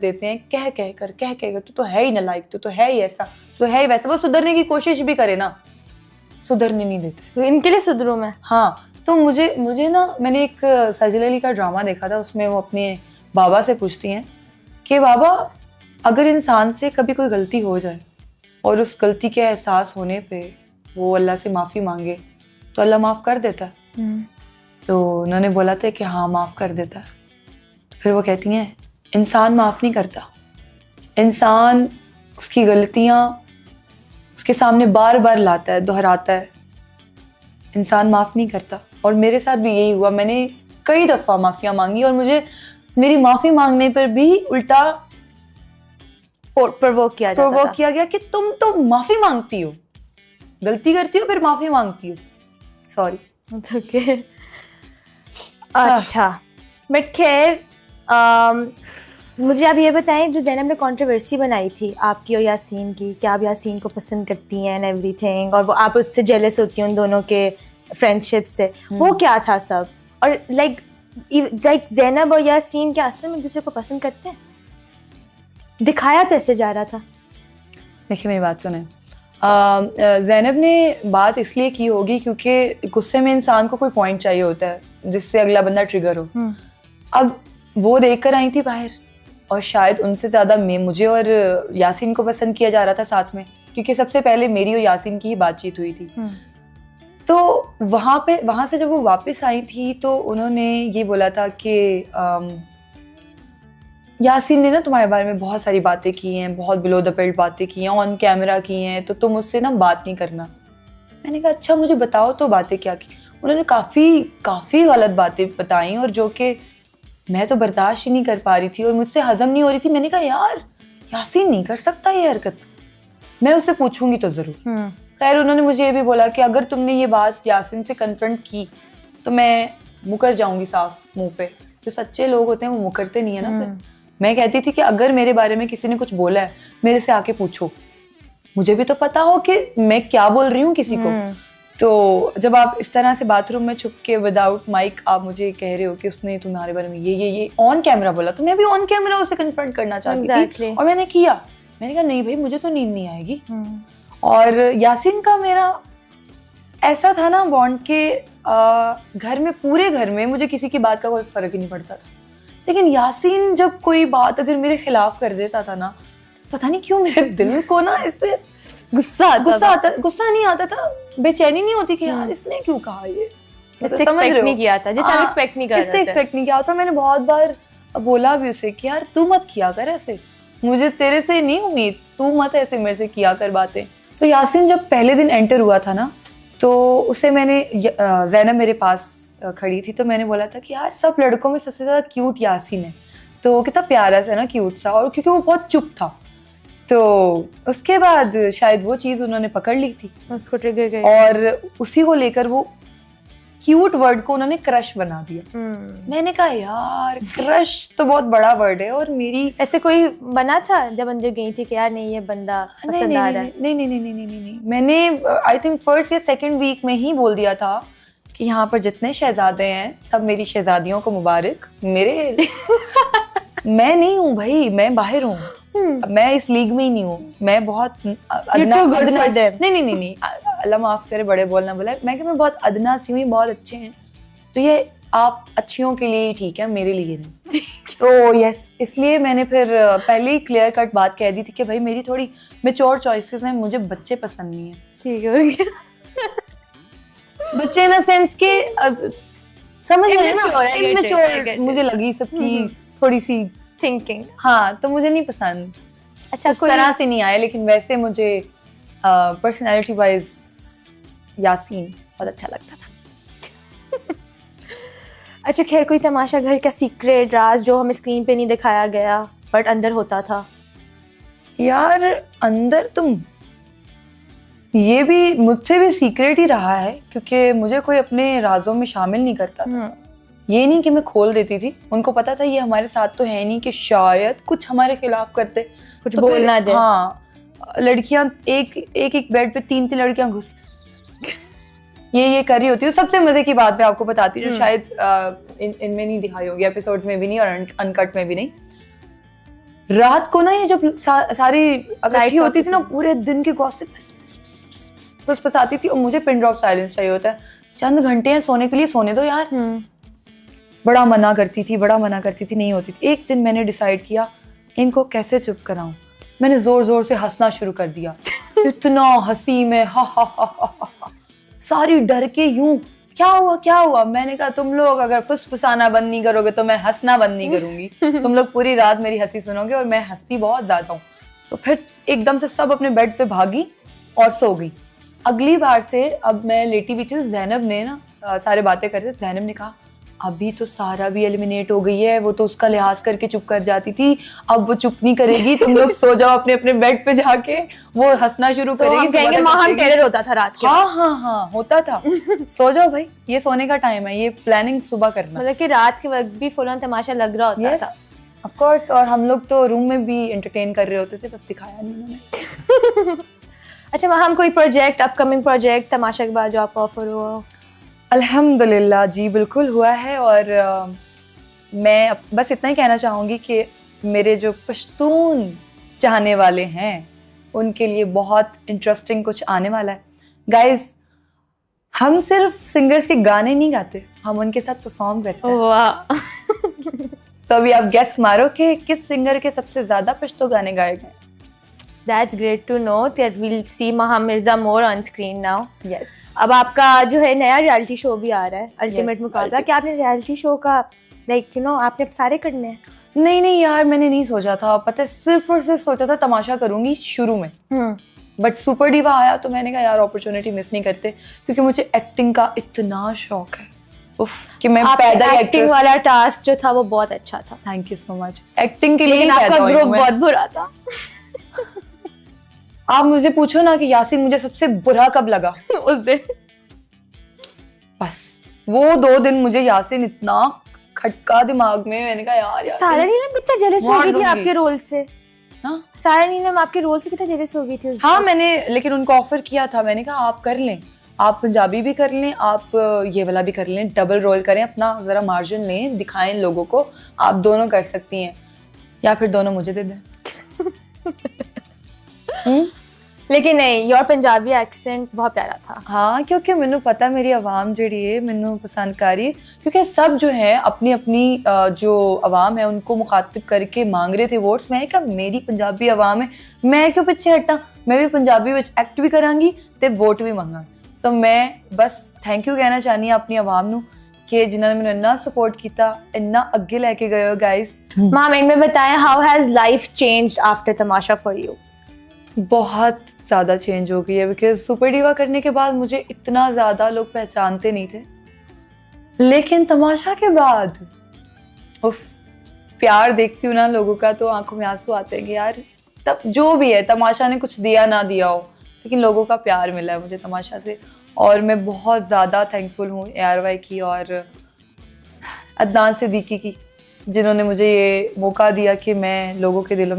देते हैं कह कह कर, तू तो है ही नालायक, तू तो है ही ऐसा, तू है ही वैसा। वो सुधरने की कोशिश भी करे ना, सुधरने नहीं देते। तो इनके लिए सुधरूं मैं? हाँ, तो मुझे ना, मैंने एक सजल अली का ड्रामा देखा था, उसमें वो अपने बाबा से पूछती हैं कि बाबा, अगर इंसान से कभी कोई गलती हो जाए और उस गलती के एहसास होने पे वो अल्लाह से माफ़ी मांगे तो अल्लाह माफ़ कर देता है? तो उन्होंने बोला था कि हाँ, माफ़ कर देता है। फिर वो कहती हैं इंसान माफ़ नहीं करता, इंसान उसकी गलतियाँ उसके सामने बार बार लाता है, दोहराता है, इंसान माफ़ नहीं करता। और मेरे साथ भी यही हुआ, मैंने कई दफ़ा माफ़ियाँ मांगी और मुझे मेरी माफ़ी मांगने पर भी उल्टा प्रोवोक किया गया कि तुम तो माफ़ी मांगती हो, गलती करती हो फिर माफ़ी मांगती हो, सॉरी। ओके, अच्छा। बट खैर, मुझे आप ये बताएं, जो ज़ैनब ने कंट्रोवर्सी बनाई थी आपकी और यासीन की, कि आप यासीन को पसंद करती हैं एंड एवरीथिंग, और वो आप उससे जेलस होती हैं उन दोनों के फ्रेंडशिप से, वो क्या था सब? और लाइक ज़ैनब और यासीन क्या असल में एक दूसरे को पसंद करते हैं? दिखाया तो ऐसे जा रहा था। देखिए मेरी बात सुने, ज़ैनब ने बात इसलिए की होगी क्योंकि गुस्से में इंसान को कोई पॉइंट चाहिए होता है जिससे अगला बंदा ट्रिगर हो। अब वो देख कर आई थी बाहर, और शायद उनसे ज़्यादा मुझे और यासीन को पसंद किया जा रहा था साथ में, क्योंकि सबसे पहले मेरी और यासीन की ही बातचीत हुई थी। तो वहाँ से जब वो वापस आई थी तो उन्होंने ये बोला था कि यासीन ने ना तुम्हारे बारे में बहुत सारी बातें की हैं, बहुत बिलो द बेल्ट बातें की हैं, ऑन कैमरा की हैं, तो तुम उससे ना बात नहीं करना। मैंने कहा अच्छा, मुझे बताओ तो बातें क्या की। उन्होंने काफ़ी गलत बातें बताई, और जो कि मैं तो बर्दाश्त ही नहीं कर पा रही थी और मुझसे हजम नहीं हो रही थी। मैंने कहा यार, यासीन नहीं कर सकता ये हरकत, मैं उससे पूछूंगी तो ज़रूर। खैर, उन्होंने मुझे ये भी बोला कि अगर तुमने ये बात यासीन से कन्फ्रंट की तो मैं मुकर जाऊंगी साफ मुंह पे। जो सच्चे लोग होते हैं वो मुकरते नहीं है ना। फिर मैं कहती थी कि अगर मेरे बारे में किसी ने कुछ बोला है, मेरे से आके पूछो, मुझे भी तो पता हो कि मैं क्या बोल रही हूँ किसी को। तो जब आप इस तरह से बाथरूम में छुप के विदाउट माइक आप मुझे कह रहे हो कि उसने तुम्हारे बारे में ये ऑन कैमरा बोला, तो मैं भी ऑन कैमरा उसे कन्फ्रंट करना चाहती थी, और मैंने किया। मैंने कहा नहीं भाई, मुझे तो नींद नहीं आएगी। और यासीन का मेरा ऐसा था ना बॉन्ड के घर में, पूरे घर में मुझे किसी की बात का कोई फर्क ही नहीं पड़ता था, लेकिन यासीन जब कोई बात अगर मेरे खिलाफ कर देता था ना, पता नहीं क्यों मेरे दिल को ना इससे गुस्सा नहीं आता था, बेचैनी नहीं होती कि यार इसने क्यों कहा ये, एक्सपेक्ट नहीं किया था, जैसे एक्सपेक्ट नहीं किया था। मैंने बहुत बार बोला भी उसे कि यार तू मत किया कर ऐसे, मुझे तेरे से नहीं उम्मीद, तू मत ऐसे मेरे से किया कर बातें। तो यासीन जब पहले दिन एंटर हुआ था ना, तो उसे मैंने, ज़ैनब मेरे पास खड़ी थी, तो मैंने बोला था कि यार सब लड़कों में सबसे ज़्यादा क्यूट यासीन है, तो कितना प्यारा सा ना, क्यूट सा, और क्योंकि वो बहुत चुप था। तो उसके बाद शायद वो चीज़ उन्होंने पकड़ ली थी, उसको ट्रिगर कर, और उसी को लेकर वो क्यूट वर्ड को उन्होंने क्रश बना दिया। मैंने कहा यार क्रश तो बहुत बड़ा वर्ड है, और मेरी ऐसे कोई बना था जब अंदर गई थी कि यार नहीं ये बंदा पसंद आ रहा है? नहीं, मैंने आई थिंक फर्स्ट या सेकंड वीक में ही बोल दिया था कि यहाँ पर जितने शहजादे हैं सब मेरी शहजादियों को मुबारक। मेरे मैं नहीं हूँ भाई, मैं बाहर हूँ, मैं इस लीग में ही नहीं हूँ, मैं बहुत नहीं, अल्लाह माफ करे, बड़े बोलना बोला, मैं बहुत अदना सी हूँ, बहुत अच्छे हैं, तो ये आप अच्छियों के लिए ही ठीक है, मेरे लिए नहीं। तो यस, इसलिए मैंने फिर पहले ही क्लियर कट बात कह दी थी कि भाई मेरी थोड़ी मैच्योर चॉइसेस हैं, मुझे बच्चे पसंद नहीं है। ठीक है, बच्चे इन सेंस के समझ रहे हैं ना, इमेच्योर मुझे लगी सबकी थोड़ी सी थिंकिंग। हाँ, तो मुझे नहीं पसंद। अच्छा, उस तरह से नहीं आया, लेकिन वैसे मुझे पर्सनैलिटी वाइज यासीन बहुत अच्छा लगता था। अच्छा खैर, कोई तमाशा घर का सीक्रेट राज जो हमें स्क्रीन पे नहीं दिखाया गया बट अंदर होता था? यार अंदर तुम, ये भी मुझसे भी सीक्रेट ही रहा है, क्योंकि मुझे कोई अपने राजों में शामिल नहीं करता था। ये नहीं कि मैं खोल देती थी, उनको पता था ये हमारे साथ तो है नहीं कि शायद कुछ हमारे खिलाफ करते, कुछ तो बोलना दे। हाँ, लड़कियां एक बेड पे तीन लड़कियां घुस ये कर रही होती है। सबसे मजे की बात मैं आपको बताती हूँ, जो शायद इनमें नहीं दिखाई होगी, एपिसोड्स में भी नहीं और अनकट में भी नहीं। रात को ना ये जब सारी इकट्ठी होती थी ना, पूरे दिन की गॉसिप बस आती थी, और मुझे पिन ड्रॉप साइलेंस चाहिए होता है। चंद घंटे हैं सोने के लिए, सोने दो यार। बड़ा मना करती थी, नहीं होती थी। एक दिन मैंने डिसाइड किया इनको कैसे चुप कराऊं। मैंने जोर जोर से हंसना शुरू कर दिया। इतना हंसी में हा हा हा हा हा, सारी डर के यूं क्या हुआ। मैंने कहा तुम लोग अगर फुसफुसाना बंद नहीं करोगे तो मैं हंसना बंद नहीं करूंगी। तुम लोग पूरी रात मेरी हंसी सुनोगे, और मैं हंसती बहुत ज्यादा हूँ। तो फिर एकदम से सब अपने बेड पे भागी और सो गई। अगली बार से अब मैं लेटी हुई थी, जैनब ने ना सारे बातें करते, जैनब ने कहा अभी तो सारा भी एलिमिनेट हो गई है, वो तो उसका लिहाज करके चुप कर जाती थी, अब वो चुप नहीं करेगी, तुम लोग सो जाओ अपने अपने बेड पे जाके, वो हंसना शुरू तो करेगी। हम कहेंगे महान टेरर होता था रात के। हाँ होता था। सो जाओ भाई, ये सोने का टाइम है, ये प्लानिंग सुबह करना। मतलब कि रात के वक्त भी फुल ऑन तमाशा लग रहा होता था। Of course. और हम लोग तो रूम में भी एंटरटेन कर रहे होते थे, बस दिखाया नहीं उन्होंने। अच्छा वहाँ कोई प्रोजेक्ट, अपकमिंग प्रोजेक्ट तमाशा के बाद जो आपको ऑफर हुआ? अल्हम्दुलिल्लाह जी बिल्कुल हुआ है। और मैं बस इतना ही कहना चाहूँगी कि मेरे जो पश्तून चाहने वाले हैं उनके लिए बहुत इंटरेस्टिंग कुछ आने वाला है। गाइज, हम सिर्फ सिंगर्स के गाने नहीं गाते, हम उनके साथ परफॉर्म करते हैं। वाह। तो अभी आप गेस मारो कि किस सिंगर के सबसे ज्यादा पश्तो गाने गाए गए। That's great to know that we'll see Maha Mirza more on screen now. Yes. अब आपका जो है नया रियलिटी शो भी आ रहा है, अल्टीमेट मुकाबला। क्या आपने रियलिटी शो का आपने सारे करने हैं? नहीं यार, मैंने नहीं सोचा था। पता है, सिर्फ और सिर्फ सोचा था तमाशा करूंगी शुरू में। बट सुपर डिवा आया तो मैंने कहा यार अपॉर्चुनिटी मिस नहीं करते, क्योंकि मुझे एक्टिंग का इतना शौक है। उफ, कि मैं पैदल एक्टिंग वाला टास्क जो था वो बहुत अच्छा था। Thank you so much. Acting के लिए लेकिन आपका ग्रुप बहुत बुरा था। आप मुझे पूछो ना कि यासीन मुझे सबसे बुरा कब लगा उस दिन। बस वो 2 दिन मुझे यासीन इतना खटका दिमाग में। मैंने कहा यार सारा नीलम कितना जेलस हो गई थी आपके रोल से। हाँ, सारा नीलम आपके रोल से कितना जेलस हो गई थी उस दिन। हाँ, मैंने लेकिन उनको ऑफर किया था। मैंने कहा आप कर लें, आप पंजाबी भी कर लें, आप ये वाला भी कर लें, डबल रोल करें, अपना जरा मार्जिन लें, दिखाएं लोगों को आप दोनों कर सकती हैं, या फिर दोनों मुझे दे दें। लेकिन नहीं, योर पंजाबी एक्सेंट बहुत प्यारा था। हाँ, क्योंकि मैंने पता मेरी आवाम जी है मैंने पसंद करी, क्योंकि सब जो है अपनी अपनी जो आवाम है उनको मुखातिब करके मांग रहे थे वोट्स। मैं कहा मेरी पंजाबी आवाम है, मैं क्यों पीछे हटा, मैं भी पंजाबी विच एक्ट भी करांगी ते वोट भी मंगा। सो मैं बस थैंक यू कहना चाहनी अपनी आवाम नू कि जिन्होंने मैंने इतना सपोर्ट किया, इतना अगे लेके गए हो गाइस। मैम एंड में बताएं, how has life changed after Tamasha for you? बहुत ज़्यादा चेंज हो गई है, बिकॉज सुपर डिवा करने के बाद मुझे इतना ज़्यादा लोग पहचानते नहीं थे, लेकिन तमाशा के बाद उफ, प्यार देखती हूँ ना लोगों का तो आंखों में आंसू आते हैं कि यार तब जो भी है, तमाशा ने कुछ दिया ना दिया हो, लेकिन लोगों का प्यार मिला है मुझे तमाशा से। और मैं बहुत ज़्यादा थैंकफुल हूँ ARY की और अदनान सिद्दीकी की, जिन्होंने मुझे ये मौका दिया कि मैं लोगों के दिलों